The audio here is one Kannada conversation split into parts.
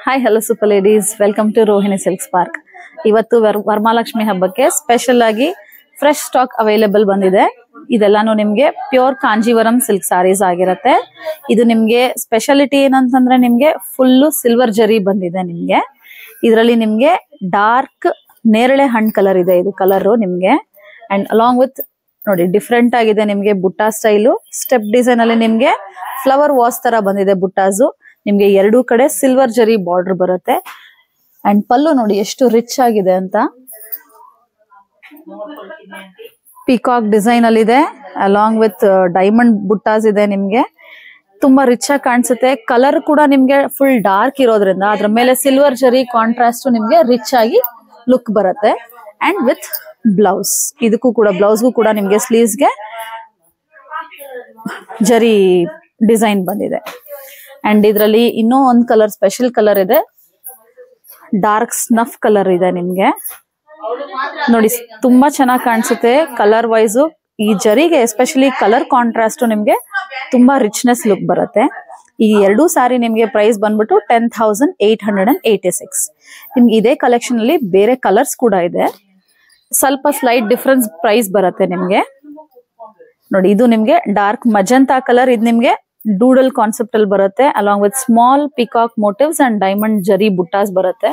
Hi hello super ladies, welcome to Rohini silk spark. ಇವತ್ತು ವರಮಹಾಲಕ್ಷ್ಮಿ ಹಬ್ಬಕ್ಕೆ ಸ್ಪೆಷಲ್ ಆಗಿ ಫ್ರೆಶ್ ಸ್ಟಾಕ್ ಅವೈಲೇಬಲ್ ಬಂದಿದೆ. ಇದೆಲ್ಲಾನು ನಿಮ್ಗೆ ಪ್ಯೂರ್ ಕಾಂಜೀವರಂ ಸಿಲ್ಕ್ ಸಾರೀಸ್ ಆಗಿರತ್ತೆ. ಇದು ನಿಮ್ಗೆ ಸ್ಪೆಷಾಲಿಟಿ ಏನಂತಂದ್ರೆ ನಿಮ್ಗೆ ಫುಲ್ ಸಿಲ್ವರ್ ಜರಿ ಬಂದಿದೆ. ನಿಮ್ಗೆ ಇದರಲ್ಲಿ ನಿಮ್ಗೆ ಡಾರ್ಕ್ ನೇರಳೆ ಹಣ್ಣು ಕಲರ್ ಇದೆ. ಇದು ಕಲರ್ ನಿಮ್ಗೆ ಅಂಡ್ ಅಲಾಂಗ್ ವಿತ್ ನೋಡಿ ಡಿಫ್ರೆಂಟ್ ಆಗಿದೆ. ನಿಮ್ಗೆ ಬುಟ್ಟ ಸ್ಟೈಲು ಸ್ಟೆಪ್ ಡಿಸೈನ್ ಅಲ್ಲಿ ನಿಮ್ಗೆ ಫ್ಲವರ್ ವಾಸ್ ತರ ಬಂದಿದೆ. ಬುಟ್ಟಾಸು ನಿಮ್ಗೆ ಎರಡೂ ಕಡೆ ಸಿಲ್ವರ್ ಜರಿ ಬಾರ್ಡರ್ ಬರುತ್ತೆ. ಅಂಡ್ ಪಲ್ಲು ನೋಡಿ ಎಷ್ಟು ರಿಚ್ ಆಗಿದೆ ಅಂತ. ಪಿಕಾಕ್ ಡಿಸೈನ್ ಅಲ್ಲಿ ಇದೆ, ಅಲಾಂಗ್ ವಿತ್ ಡೈಮಂಡ್ ಬುಟ್ಟಾಸ್ ಇದೆ. ನಿಮ್ಗೆ ತುಂಬಾ ರಿಚ್ ಆಗಿ ಕಾಣಿಸುತ್ತೆ. ಕಲರ್ ಕೂಡ ನಿಮ್ಗೆ ಫುಲ್ ಡಾರ್ಕ್ ಇರೋದ್ರಿಂದ ಅದ್ರ ಮೇಲೆ ಸಿಲ್ವರ್ ಜರಿ ಕಾಂಟ್ರಾಸ್ಟ್ ನಿಮ್ಗೆ ರಿಚ್ ಆಗಿ ಲುಕ್ ಬರುತ್ತೆ. ಅಂಡ್ ವಿತ್ ಬ್ಲೌಸ್, ಇದಕ್ಕೂ ಕೂಡ ಬ್ಲೌಸ್ಗೂ ಕೂಡ ನಿಮ್ಗೆ ಸ್ಲೀವ್ಸ್ಗೆ ಜರಿ ಡಿಸೈನ್ ಬಂದಿದೆ. ಅಂಡ್ ಇದರಲ್ಲಿ ಇನ್ನೂ ಒಂದು ಕಲರ್ ಸ್ಪೆಷಲ್ ಕಲರ್ ಇದೆ, ಡಾರ್ಕ್ ಸ್ನಫ್ ಕಲರ್ ಇದೆ. ನಿಮ್ಗೆ ನೋಡಿ ತುಂಬಾ ಚೆನ್ನಾಗಿ ಕಾಣಿಸುತ್ತೆ ಕಲರ್ ವೈಸು. ಈ ಜರಿಗೆ ಎಸ್ಪೆಷಲಿ ಕಲರ್ ಕಾಂಟ್ರಾಸ್ಟ್ ನಿಮ್ಗೆ ತುಂಬಾ ರಿಚ್ನೆಸ್ ಲುಕ್ ಬರುತ್ತೆ. ಈ ಎರಡೂ ಸಾರಿ ನಿಮ್ಗೆ ಪ್ರೈಸ್ ಬಂದ್ಬಿಟ್ಟು 10,886. ನಿಮ್ಗೆ ಇದೇ ಕಲೆಕ್ಷನ್ ಅಲ್ಲಿ ಬೇರೆ ಕಲರ್ಸ್ ಕೂಡ ಇದೆ. ಸ್ವಲ್ಪ ಸ್ಲೈಟ್ ಡಿಫ್ರೆನ್ಸ್ ಪ್ರೈಸ್ ಬರುತ್ತೆ ನಿಮ್ಗೆ. ನೋಡಿ ಇದು ನಿಮ್ಗೆ ಡಾರ್ಕ್ ಮಜಂತಾ ಕಲರ್. ಇದು ನಿಮ್ಗೆ ಡೂಡಲ್ ಕಾನ್ಸೆಪ್ಟ್ ಅಲ್ಲಿ ಬರುತ್ತೆ, along with small peacock motives and diamond ಜರಿ ಬುಟ್ಟಾಸ್ ಬರುತ್ತೆ.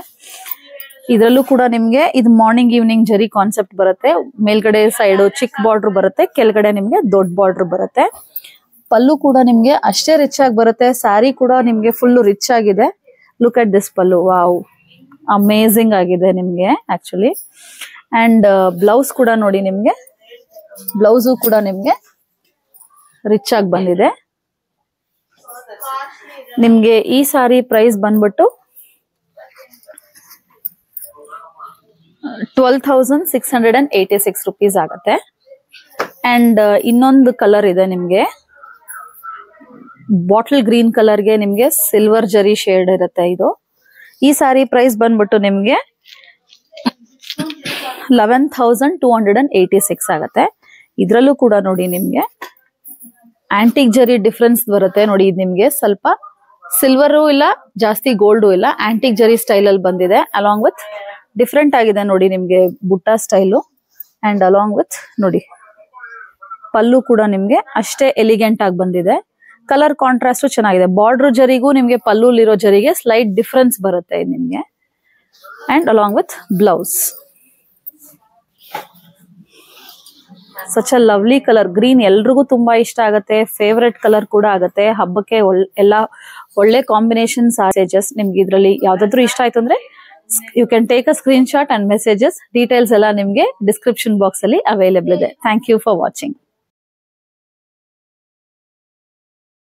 ಇದರಲ್ಲೂ ಕೂಡ ನಿಮ್ಗೆ ಇದು ಮಾರ್ನಿಂಗ್ ಈವ್ನಿಂಗ್ ಜರಿ ಕಾನ್ಸೆಪ್ಟ್ ಬರುತ್ತೆ. ಮೇಲ್ಗಡೆ ಸೈಡ್ ಚಿಕ್ಕ ಬಾರ್ಡರ್ ಬರುತ್ತೆ, ಕೆಳಗಡೆ ನಿಮ್ಗೆ ದೊಡ್ಡ ಬಾರ್ಡರ್ ಬರುತ್ತೆ. ಪಲ್ಲು ಕೂಡ ನಿಮ್ಗೆ ಅಷ್ಟೇ ರಿಚ್ ಆಗಿ ಬರುತ್ತೆ. ಸ್ಯಾರಿ ಕೂಡ ನಿಮ್ಗೆ ಫುಲ್ ರಿಚ್ ಆಗಿದೆ. Look at this pallu, wow amazing ಆಗಿದೆ ನಿಮ್ಗೆ ಆಕ್ಚುಲಿ. ಅಂಡ್ ಬ್ಲೌಸ್ ಕೂಡ ನೋಡಿ, ನಿಮ್ಗೆ ಬ್ಲೌಸು ಕೂಡ ನಿಮ್ಗೆ ರಿಚ್ ಆಗಿ ಬಂದಿದೆ. ನಿಮ್ಗೆ ಈ ಸಾರಿ ಪ್ರೈಸ್ ಬಂದ್ಬಿಟ್ಟು 12,686 ರುಪೀಸ್ ಆಗತ್ತೆ. ಅಂಡ್ ಇನ್ನೊಂದು ಕಲರ್ ಇದೆ ನಿಮ್ಗೆ, ಬಾಟಲ್ ಗ್ರೀನ್ ಕಲರ್ಗೆ ನಿಮ್ಗೆ ಸಿಲ್ವರ್ ಜರಿ ಶೇಡ್ ಇರುತ್ತೆ. ಇದು ಈ ಸಾರಿ ಪ್ರೈಸ್ ಬಂದ್ಬಿಟ್ಟು ನಿಮ್ಗೆ 11,286 ಆಗತ್ತೆ. ಇದ್ರಲ್ಲೂ ಕೂಡ ನೋಡಿ ನಿಮ್ಗೆ ಆಂಟಿಕ್ ಜರಿ ಡಿಫ್ರೆನ್ಸ್ ಬರುತ್ತೆ. ನೋಡಿ ಇದು ನಿಮ್ಗೆ ಸ್ವಲ್ಪ ಸಿಲ್ವರು ಇಲ್ಲ, ಜಾಸ್ತಿ ಗೋಲ್ಡು ಇಲ್ಲ, ಆಂಟಿಕ್ ಜರಿ ಸ್ಟೈಲ್ ಅಲ್ಲಿ ಬಂದಿದೆ. ಅಲಾಂಗ್ ವಿತ್ ಡಿಫ್ರೆಂಟ್ ಆಗಿದೆ ನೋಡಿ ನಿಮ್ಗೆ ಬುಟ್ಟ ಸ್ಟೈಲು. ಅಂಡ್ ಅಲಾಂಗ್ ವಿತ್ ನೋಡಿ ಪಲ್ಲು ಕೂಡ ನಿಮ್ಗೆ ಅಷ್ಟೇ ಎಲಿಗೆಂಟ್ ಆಗಿ ಬಂದಿದೆ. ಕಲರ್ ಕಾಂಟ್ರಾಸ್ಟ್ ಚೆನ್ನಾಗಿದೆ. ಬಾರ್ಡರ್ ಜರಿಗೂ ನಿಮ್ಗೆ ಪಲ್ಲುಲಿರೋ ಜರಿಗೆ ಸ್ಲೈಟ್ ಡಿಫ್ರೆನ್ಸ್ ಬರುತ್ತೆ ನಿಮ್ಗೆ. And along with blouse such a lovely colour. Green ಎಲ್ರಿಗೂ ತುಂಬಾ ಇಷ್ಟ ಆಗುತ್ತೆ, ಫೇವ್ರೆಟ್ ಕಲರ್ ಕೂಡ ಆಗುತ್ತೆ. ಹಬ್ಬಕ್ಕೆ ಎಲ್ಲ ಒಳ್ಳೆ ಕಾಂಬಿನೇಷನ್ ಮೆಸೇಜಸ್. ನಿಮ್ಗೆ ಇದ್ರಲ್ಲಿ ಯಾವ್ದಾದ್ರು ಇಷ್ಟ ಆಯ್ತು ಅಂದ್ರೆ you can take a screenshot and messages. Details ಎಲ್ಲ ನಿಮ್ಗೆ ಡಿಸ್ಕ್ರಿಪ್ಷನ್ ಬಾಕ್ಸ್ ಅಲ್ಲಿ ಅವೈಲೇಬಲ್ ಇದೆ. Thank you for watching.